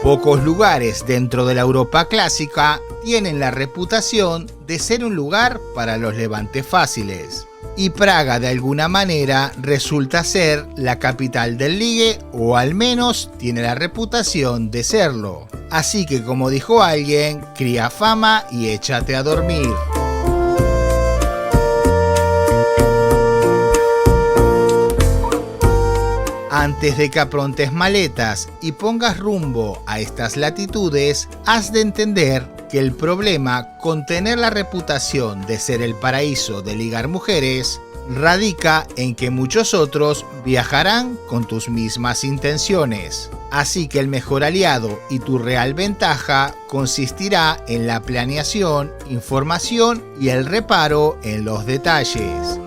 Pocos lugares dentro de la Europa clásica tienen la reputación de ser un lugar para los levantes fáciles. Y Praga de alguna manera resulta ser la capital del ligue, o al menos tiene la reputación de serlo. Así que, como dijo alguien, cría fama y échate a dormir. Antes de que aprontes maletas y pongas rumbo a estas latitudes, has de entender que el problema con tener la reputación de ser el paraíso de ligar mujeres radica en que muchos otros viajarán con tus mismas intenciones. Así que el mejor aliado y tu real ventaja consistirá en la planeación, información y el reparo en los detalles.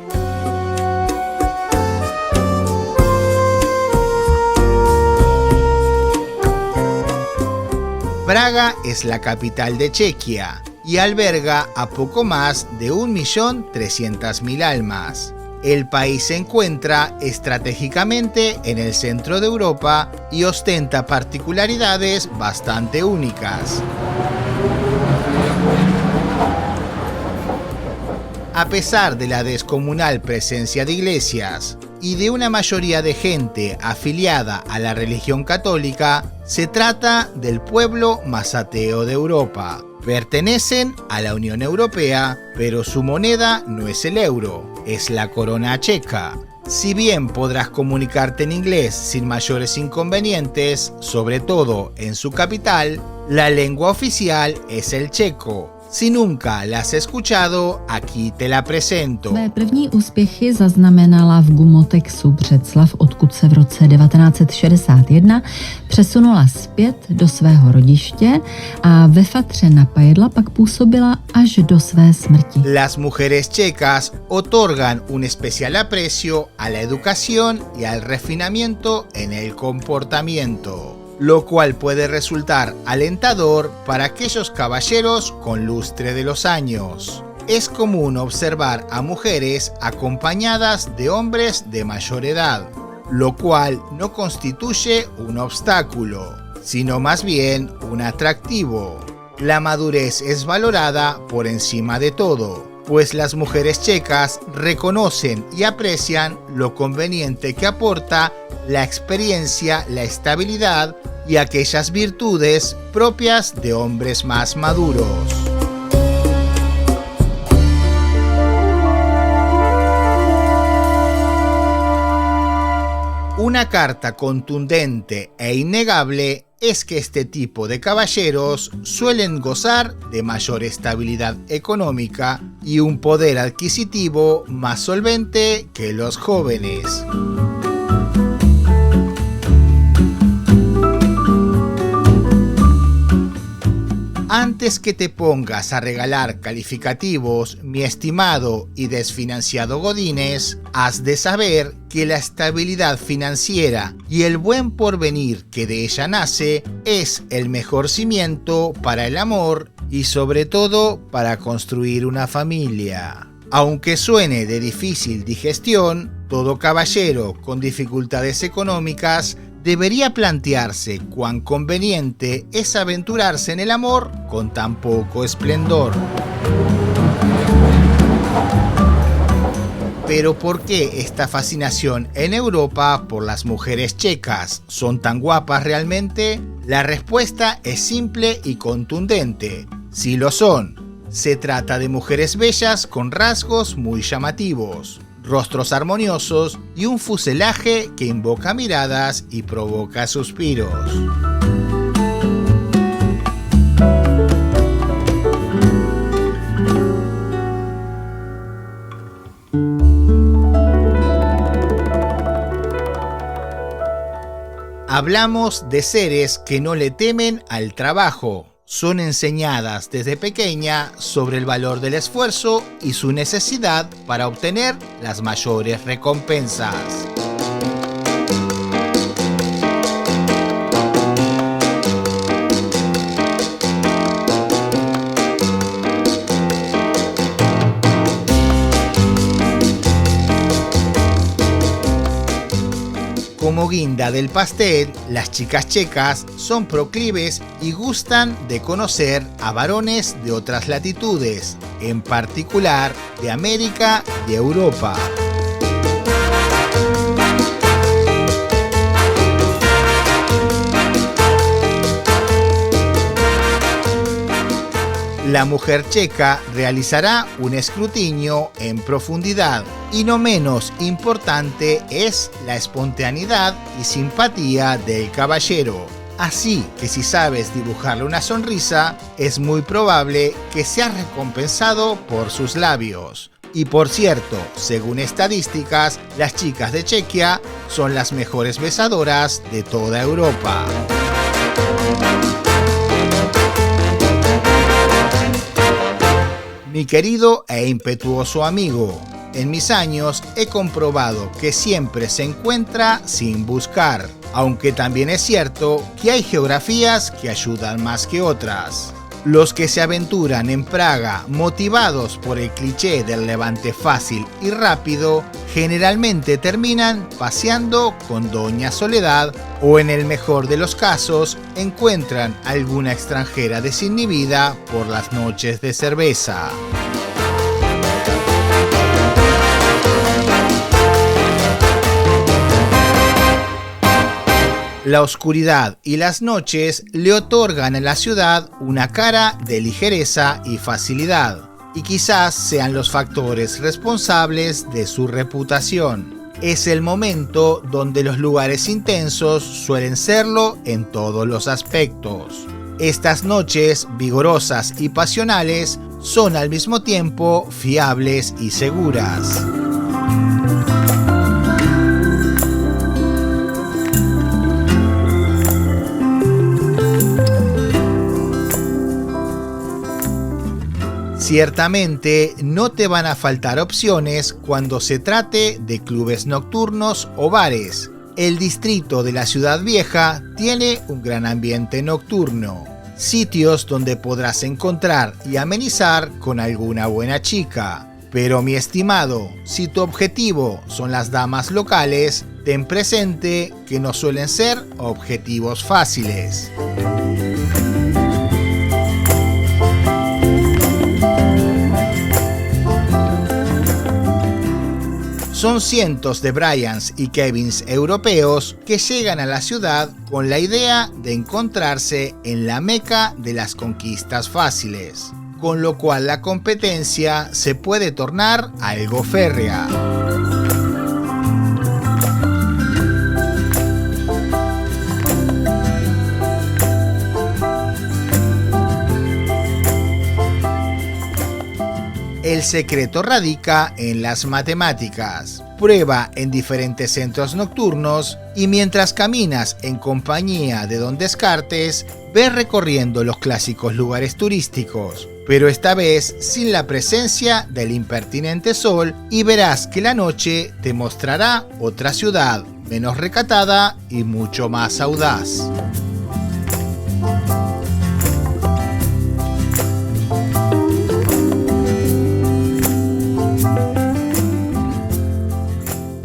Praga es la capital de Chequia y alberga a poco más de 1.300.000 almas. El país se encuentra estratégicamente en el centro de Europa y ostenta particularidades bastante únicas. A pesar de la descomunal presencia de iglesias y de una mayoría de gente afiliada a la religión católica, se trata del pueblo más ateo de Europa. Pertenecen a la Unión Europea, pero su moneda no es el euro, es la corona checa. Si bien podrás comunicarte en inglés sin mayores inconvenientes, sobre todo en su capital, la lengua oficial es el checo. Si nunca la has escuchado, aquí te la presento. Své první úspěchy zaznamenala v Gumotexu Břeclav, odkud se v roce 1961 přesunula zpět do svého rodiště a ve Fatře na Pajedla pak působila až do své smrti. Las mujeres checas otorgan un especial aprecio a la educación y al refinamiento en el comportamiento, lo cual puede resultar alentador para aquellos caballeros con lustre de los años. Es común observar a mujeres acompañadas de hombres de mayor edad, lo cual no constituye un obstáculo, sino más bien un atractivo. La madurez es valorada por encima de todo, pues las mujeres checas reconocen y aprecian lo conveniente que aporta la experiencia, la estabilidad y aquellas virtudes propias de hombres más maduros. Una carta contundente e innegable es que este tipo de caballeros suelen gozar de mayor estabilidad económica y un poder adquisitivo más solvente que los jóvenes. Antes que te pongas a regalar calificativos, mi estimado y desfinanciado Godínez, has de saber que la estabilidad financiera y el buen porvenir que de ella nace es el mejor cimiento para el amor y sobre todo para construir una familia. Aunque suene de difícil digestión, todo caballero con dificultades económicas debería plantearse cuán conveniente es aventurarse en el amor con tan poco esplendor. Pero ¿por qué esta fascinación en Europa por las mujeres checas? ¿Son tan guapas realmente? La respuesta es simple y contundente. Sí lo son. Se trata de mujeres bellas con rasgos muy llamativos, rostros armoniosos y un fuselaje que invoca miradas y provoca suspiros. Hablamos de seres que no le temen al trabajo. Son enseñadas desde pequeña sobre el valor del esfuerzo y su necesidad para obtener las mayores recompensas. Como guinda del pastel, las chicas checas son proclives y gustan de conocer a varones de otras latitudes, en particular de América y Europa. La mujer checa realizará un escrutinio en profundidad y no menos importante es la espontaneidad y simpatía del caballero. Así que si sabes dibujarle una sonrisa, es muy probable que seas recompensado por sus labios. Y por cierto, según estadísticas, las chicas de Chequia son las mejores besadoras de toda Europa. Mi querido e impetuoso amigo, en mis años he comprobado que siempre se encuentra sin buscar, aunque también es cierto que hay geografías que ayudan más que otras. Los que se aventuran en Praga motivados por el cliché del levante fácil y rápido, generalmente terminan paseando con Doña Soledad o en el mejor de los casos encuentran alguna extranjera desinhibida por las noches de cerveza. La oscuridad y las noches le otorgan a la ciudad una cara de ligereza y facilidad, y quizás sean los factores responsables de su reputación. Es el momento donde los lugares intensos suelen serlo en todos los aspectos. Estas noches vigorosas y pasionales son al mismo tiempo fiables y seguras. Ciertamente no te van a faltar opciones cuando se trate de clubes nocturnos o bares. El distrito de la Ciudad Vieja tiene un gran ambiente nocturno, sitios donde podrás encontrar y amenizar con alguna buena chica. Pero mi estimado, si tu objetivo son las damas locales, ten presente que no suelen ser objetivos fáciles. Son cientos de Bryans y Kevins europeos que llegan a la ciudad con la idea de encontrarse en la meca de las conquistas fáciles, con lo cual la competencia se puede tornar algo férrea. El secreto radica en las matemáticas. Prueba en diferentes centros nocturnos y mientras caminas en compañía de Don Descartes, ve recorriendo los clásicos lugares turísticos, pero esta vez sin la presencia del impertinente sol y verás que la noche te mostrará otra ciudad, menos recatada y mucho más audaz.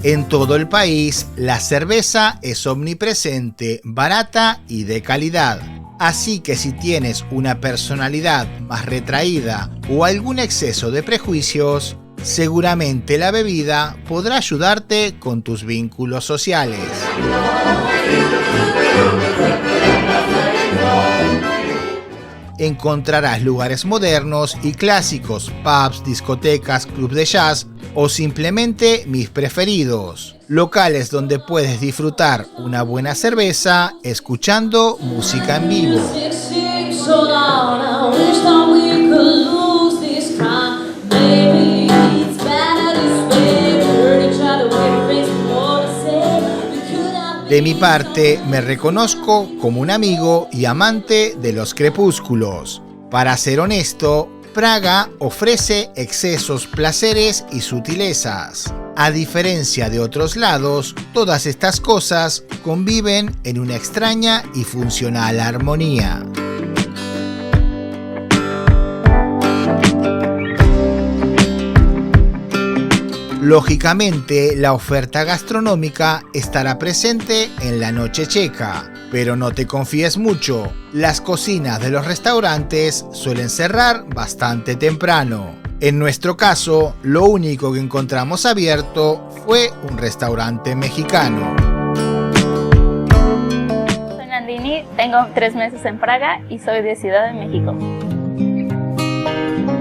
En todo el país, la cerveza es omnipresente, barata y de calidad. Así que si tienes una personalidad más retraída o algún exceso de prejuicios, seguramente la bebida podrá ayudarte con tus vínculos sociales. Encontrarás lugares modernos y clásicos, pubs, discotecas, clubs de jazz o simplemente mis preferidos, locales donde puedes disfrutar una buena cerveza escuchando música en vivo. De mi parte, me reconozco como un amigo y amante de los crepúsculos. Para ser honesto, Praga ofrece excesos, placeres y sutilezas. A diferencia de otros lados, todas estas cosas conviven en una extraña y funcional armonía. Lógicamente, la oferta gastronómica estará presente en la noche checa, pero no te confíes mucho, las cocinas de los restaurantes suelen cerrar bastante temprano. En nuestro caso, lo único que encontramos abierto fue un restaurante mexicano. Soy Nandini, tengo 3 meses en Praga y soy de Ciudad de México.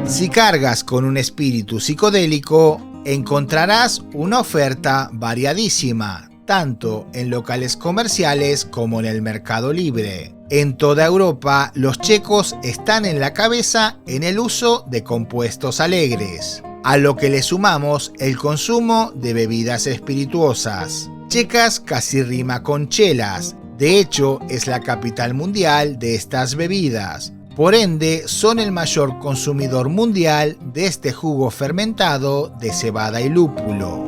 Si cargas con un espíritu psicodélico, encontrarás una oferta variadísima, tanto en locales comerciales como en el mercado libre. En toda Europa, los checos están en la cabeza en el uso de compuestos alegres, a lo que le sumamos el consumo de bebidas espirituosas. Checas casi rima con chelas, de hecho es la capital mundial de estas bebidas. Por ende, son el mayor consumidor mundial de este jugo fermentado de cebada y lúpulo.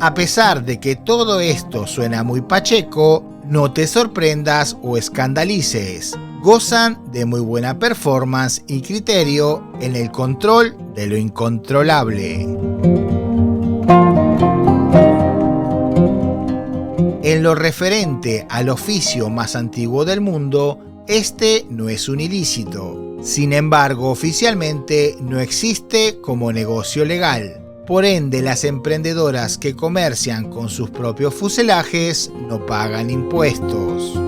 A pesar de que todo esto suena muy pacheco, no te sorprendas o escandalices. Gozan de muy buena performance y criterio en el control de lo incontrolable. En lo referente al oficio más antiguo del mundo, este no es un ilícito. Sin embargo, oficialmente no existe como negocio legal. Por ende, las emprendedoras que comercian con sus propios fuselajes no pagan impuestos.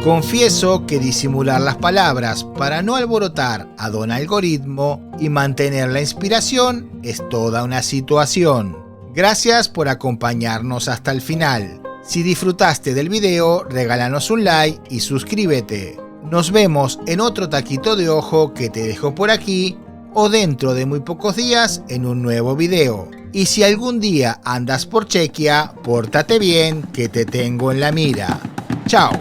Confieso que disimular las palabras para no alborotar a don algoritmo y mantener la inspiración es toda una situación. Gracias por acompañarnos hasta el final. Si disfrutaste del video, regálanos un like y suscríbete. Nos vemos en otro taquito de ojo que te dejo por aquí o dentro de muy pocos días en un nuevo video. Y si algún día andas por Chequia, pórtate bien que te tengo en la mira. Chao.